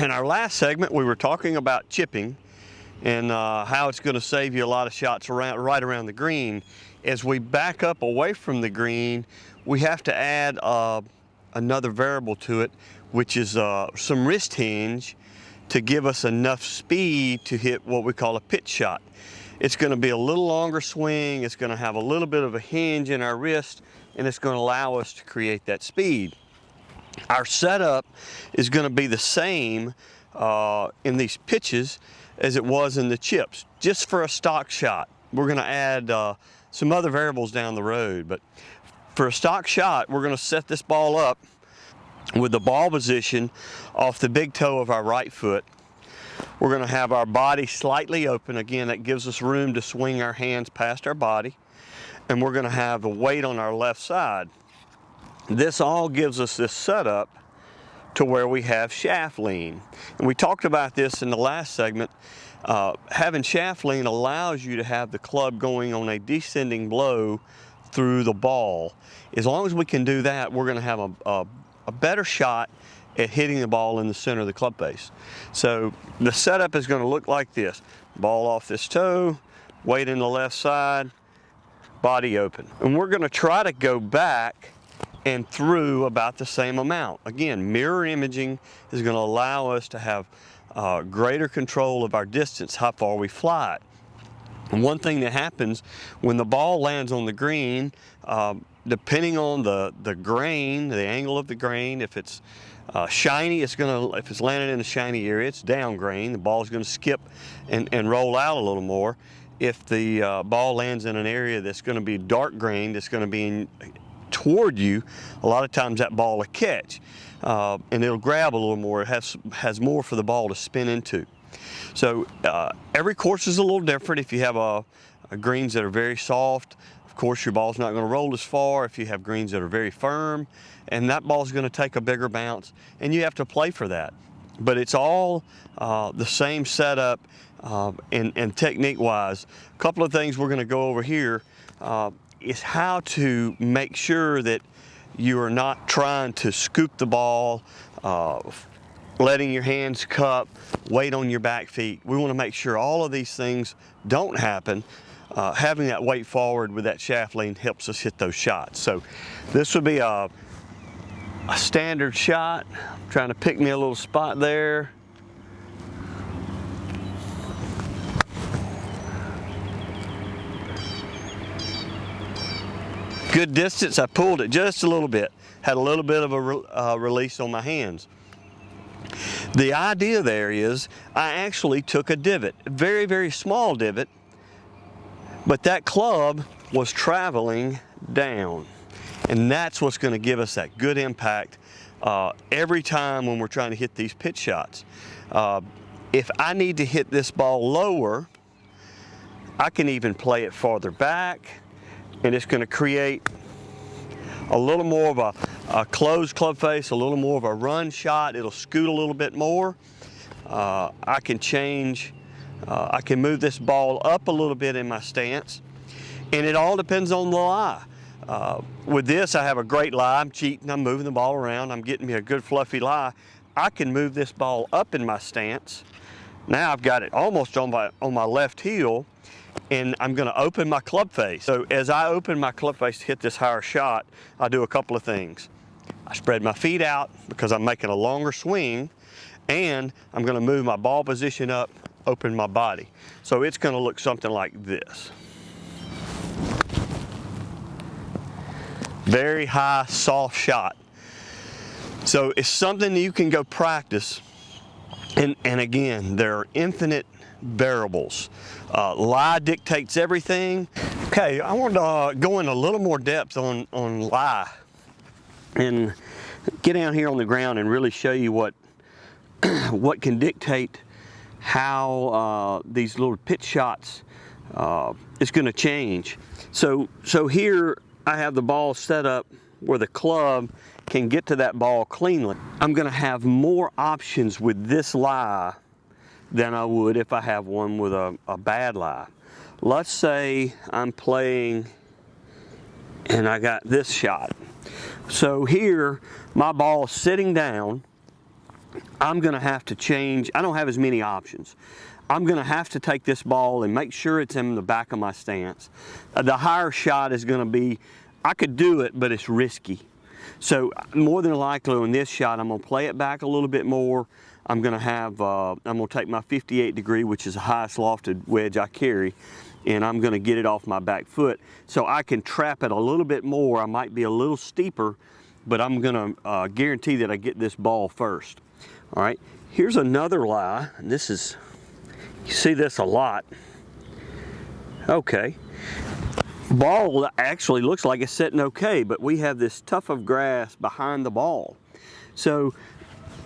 In our last segment, we were talking about chipping and how it's going to save you a lot of shots right around the green. As we back up away from the green, we have to add another variable to it, which is some wrist hinge to give us enough speed to hit what we call a pitch shot. It's going to be a little longer swing, it's going to have a little bit of a hinge in our wrist, and it's going to allow us to create that speed. Our setup is going to be the same in these pitches as it was in the chips, just for a stock shot. We're going to add some other variables down the road, but for a stock shot, we're going to set this ball up with the ball position off the big toe of our right foot. We're going to have our body slightly open. Again, that gives us room to swing our hands past our body, and we're going to have the weight on our left side. This all gives us this setup to where we have shaft lean. And we talked about this in the last segment. Having shaft lean allows you to have the club going on a descending blow through the ball. As long as we can do that, we're going to have a better shot at hitting the ball in the center of the club face. So the setup is going to look like this. Ball off this toe, weight in the left side, body open. And we're going to try to go back and through about the same amount. Again, mirror imaging is going to allow us to have greater control of our distance, how far we fly it. And one thing that happens when the ball lands on the green, depending on the grain, the angle of the grain, if it's shiny, if it's landed in a shiny area, it's down grain. The ball is going to skip and roll out a little more. If the ball lands in an area that's going to be dark grain, that's going to be toward you, a lot of times that ball will catch and it'll grab a little more. It has more for the ball to spin into. So every course is a little different. If you have greens that are very soft, of course your ball's not going to roll as far. If you have greens that are very firm, and that ball's going to take a bigger bounce, and you have to play for that. But it's all the same setup and technique wise. A couple of things we're going to go over here is how to make sure that you are not trying to scoop the ball, letting your hands cup, weight on your back feet. We want to make sure all of these things don't happen. Having that weight forward with that shaft lean helps us hit those shots. So this would be a standard shot. I'm trying to pick me a little spot there. Good distance. I pulled it just a little bit. Had a little bit of a release on my hands. The idea there is I actually took a divot, a very, very small divot, but that club was traveling down. And that's what's going to give us that good impact every time when we're trying to hit these pitch shots. If I need to hit this ball lower, I can even play it farther back, and it's going to create a little more of a closed club face, a little more of a run shot. It'll scoot a little bit more. I can change, I can move this ball up a little bit in my stance, and it all depends on the lie. With this, I have a great lie. I'm cheating, I'm moving the ball around, I'm getting me a good fluffy lie. I can move this ball up in my stance. Now I've got it almost on my left heel, and I'm going to open my club face. So as I open my club face to hit this higher shot, I do a couple of things. I spread my feet out because I'm making a longer swing, and I'm going to move my ball position up, open my body. So it's going to look something like this. Very high, soft shot. So it's something that you can go practice. And again, there are infinite variables. Lie dictates everything. Okay, I want to go in a little more depth on lie and get down here on the ground and really show you what can dictate how these little pitch shots is going to change. So here I have the ball set up where the club can get to that ball cleanly. I'm going to have more options with this lie than I would if I have one with a bad lie. Let's say I'm playing and I got this shot. So here my ball is sitting down I'm gonna have to change. I don't have as many options. I'm gonna have to take this ball and make sure it's in the back of my stance. The higher shot is gonna be, I could do it, but it's risky. So more than likely on this shot, I'm gonna play it back a little bit more. I'm gonna take my 58 degree, which is the highest lofted wedge I carry, and I'm gonna get it off my back foot so I can trap it a little bit more. I might be a little steeper, but I'm gonna guarantee that I get this ball first. All right, here's another lie, and this is, you see this a lot. Okay, ball actually looks like it's sitting okay, but we have this tuft of grass behind the ball. So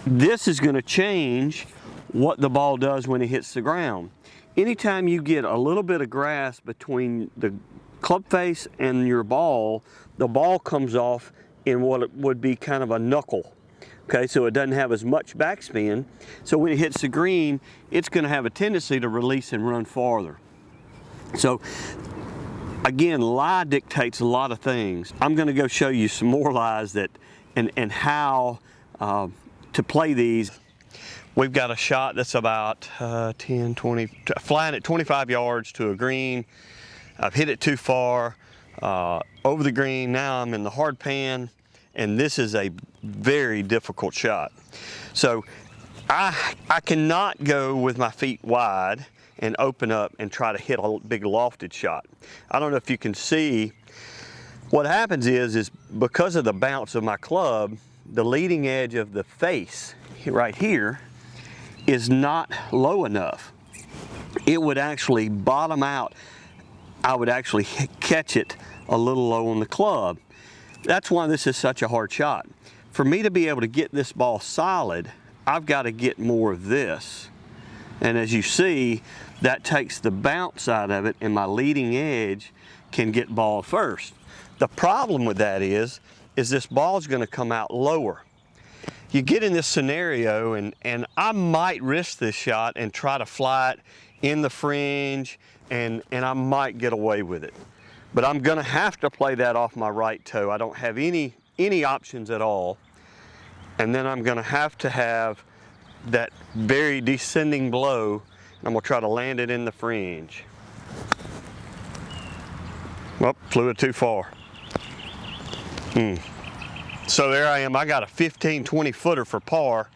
this is gonna change what the ball does when it hits the ground. Anytime you get a little bit of grass between the club face and your ball, the ball comes off in what it would be kind of a knuckle. Okay, so it doesn't have as much backspin. So when it hits the green, it's gonna have a tendency to release and run farther. So again, lie dictates a lot of things. I'm gonna go show you some more lies that, and how to play these. We've got a shot that's about 10, 20, flying at 25 yards to a green. I've hit it too far over the green. Now I'm in the hard pan, and this is a very difficult shot. So I cannot go with my feet wide and open up and try to hit a big lofted shot. I don't know if you can see, what happens is because of the bounce of my club, the leading edge of the face right here is not low enough. It would actually bottom out. I would actually catch it a little low on the club. That's why this is such a hard shot. For me to be able to get this ball solid, I've got to get more of this. And as you see, that takes the bounce out of it, and my leading edge can get ball first. The problem with that is this ball is going to come out lower. You get in this scenario, and I might risk this shot and try to fly it in the fringe, and I might get away with it. But I'm gonna have to play that off my right toe. I don't have any options at all. And then I'm gonna have to have that very descending blow, and I'm gonna try to land it in the fringe. Well, flew it too far. So there I am, I got a 15, 20 footer for par.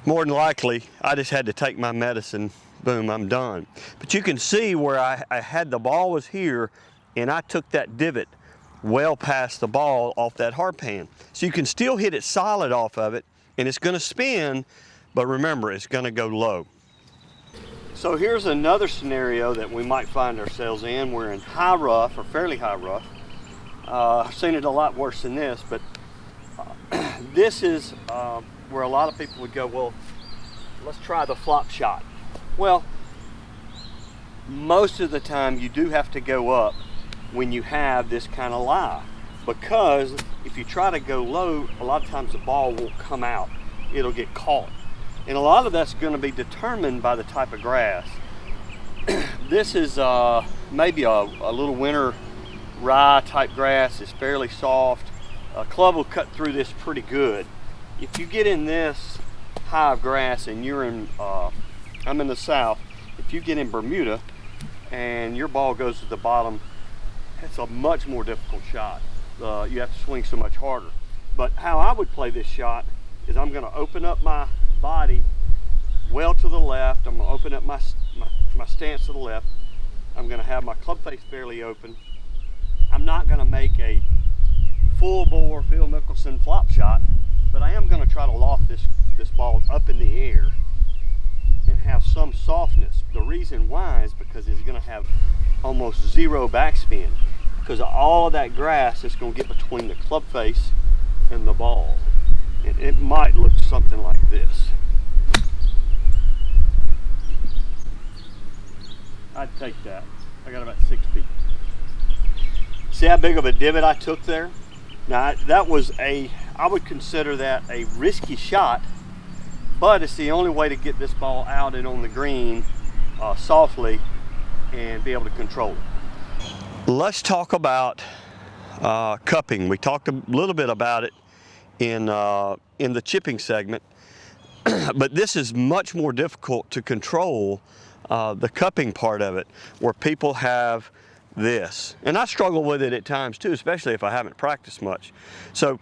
More than likely, I just had to take my medicine, boom, I'm done. But you can see where I had the ball was here, and I took that divot well past the ball off that hardpan. So you can still hit it solid off of it, and it's gonna spin, but remember, it's gonna go low. So here's another scenario that we might find ourselves in. We're in high rough, or fairly high rough. I've seen it a lot worse than this, but this is where a lot of people would go, well, let's try the flop shot. Well, most of the time you do have to go up when you have this kind of lie, because if you try to go low, a lot of times the ball won't come out. It'll get caught. And a lot of that's going to be determined by the type of grass. This is maybe a little winter rye type grass. It's fairly soft. A club will cut through this pretty good. If you get in this high of grass and you're in, I'm in the south, if you get in Bermuda and your ball goes to the bottom, it's a much more difficult shot. You have to swing so much harder. But how I would play this shot is I'm going to open up my body well to the left. I'm going to open up my stance to the left. I'm going to have my club face fairly open. I'm not going to make a full bore Phil Mickelson flop shot, but I am going to try to loft this ball up in the air and have some softness. The reason why is because it's going to have almost zero backspin, because all of that grass is going to get between the club face and the ball. And it might look something like this. I'd take that. I got about 6 feet. See how big of a divot I took there? Now that was I would consider that a risky shot, but it's the only way to get this ball out and on the green softly and be able to control it. Let's talk about cupping. We talked a little bit about it in the chipping segment. But this is much more difficult to control, the cupping part of it, where people have this. And I struggle with it at times too, especially if I haven't practiced much. So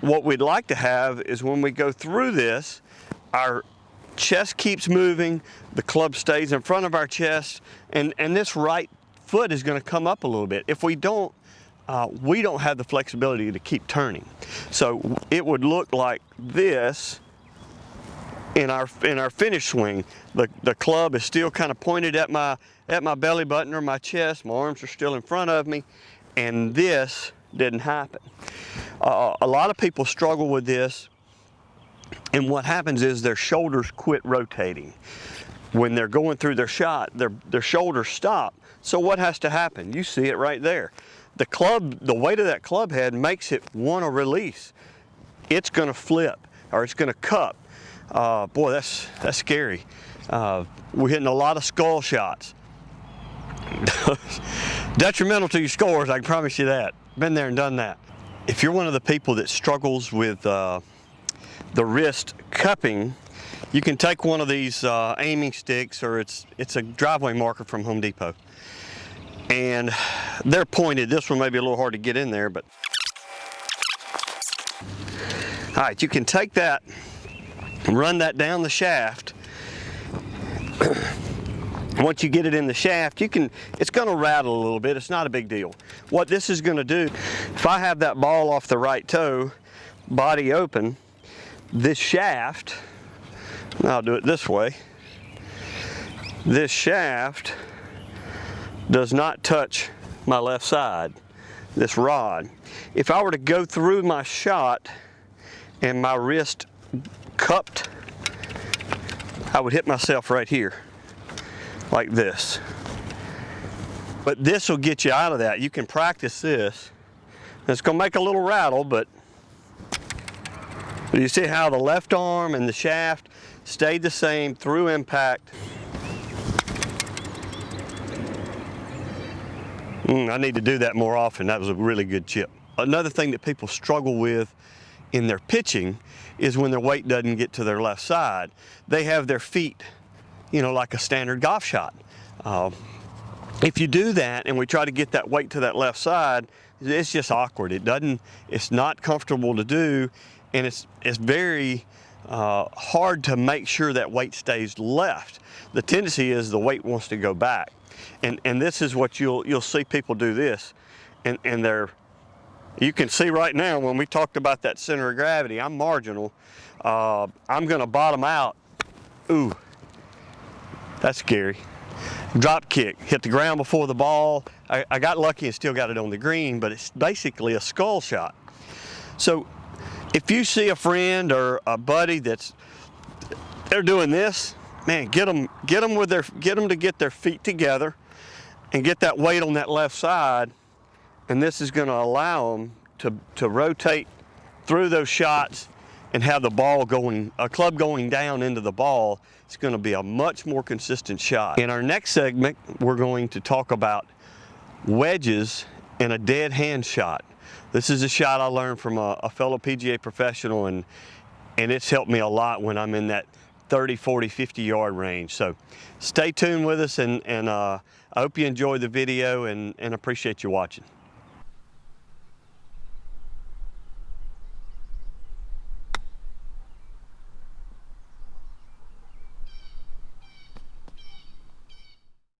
what we'd like to have is when we go through this, our chest keeps moving, the club stays in front of our chest, and this right foot is going to come up a little bit. If we don't have the flexibility to keep turning. So it would look like this in our finish swing. The club is still kind of pointed at my belly button or my chest. My arms are still in front of me, and this didn't happen. A lot of people struggle with this, and what happens is their shoulders quit rotating. When they're going through their shot, their shoulders stop. So what has to happen? You see it right there. The weight of that club head makes it want to release. It's going to flip, or it's going to cup. Boy, that's scary. We're hitting a lot of skull shots. Detrimental to your scores, I can promise you that. Been there and done that. If you're one of the people that struggles with the wrist cupping, you can take one of these aiming sticks, or it's a driveway marker from Home Depot. And they're pointed. This one may be a little hard to get in there, but. All right, you can take that and run that down the shaft. Once you get it in the shaft, it's gonna rattle a little bit. It's not a big deal. What this is gonna do, if I have that ball off the right toe, body open, this shaft, I'll do it this way, this shaft does not touch my left side, this rod. If I were to go through my shot and my wrist cupped, I would hit myself right here, like this. But this will get you out of that. You can practice this. It's gonna make a little rattle, but you see how the left arm and the shaft stayed the same through impact. I need to do that more often. That was a really good chip. Another thing that people struggle with in their pitching is when their weight doesn't get to their left side. They have their feet, like a standard golf shot. If you do that and we try to get that weight to that left side, it's just awkward. It's not comfortable to do, and it's very hard to make sure that weight stays left. The tendency is the weight wants to go back. And this is what you'll see people do this, and you can see right now when we talked about that center of gravity, I'm marginal. I'm gonna bottom out. Ooh, that's scary. Drop kick, hit the ground before the ball. I got lucky and still got it on the green, but it's basically a skull shot. So if you see a friend or a buddy they're doing this, man, get them to get their feet together and get that weight on that left side, and this is going to allow them to rotate through those shots and have the ball a club going down into the ball. It's going to be a much more consistent shot. In our next segment, we're going to talk about wedges and a dead hand shot. This is a shot I learned from a fellow PGA professional, and it's helped me a lot when I'm in that 30, 40, 50 yard range. So stay tuned with us, and I hope you enjoy the video and appreciate you watching.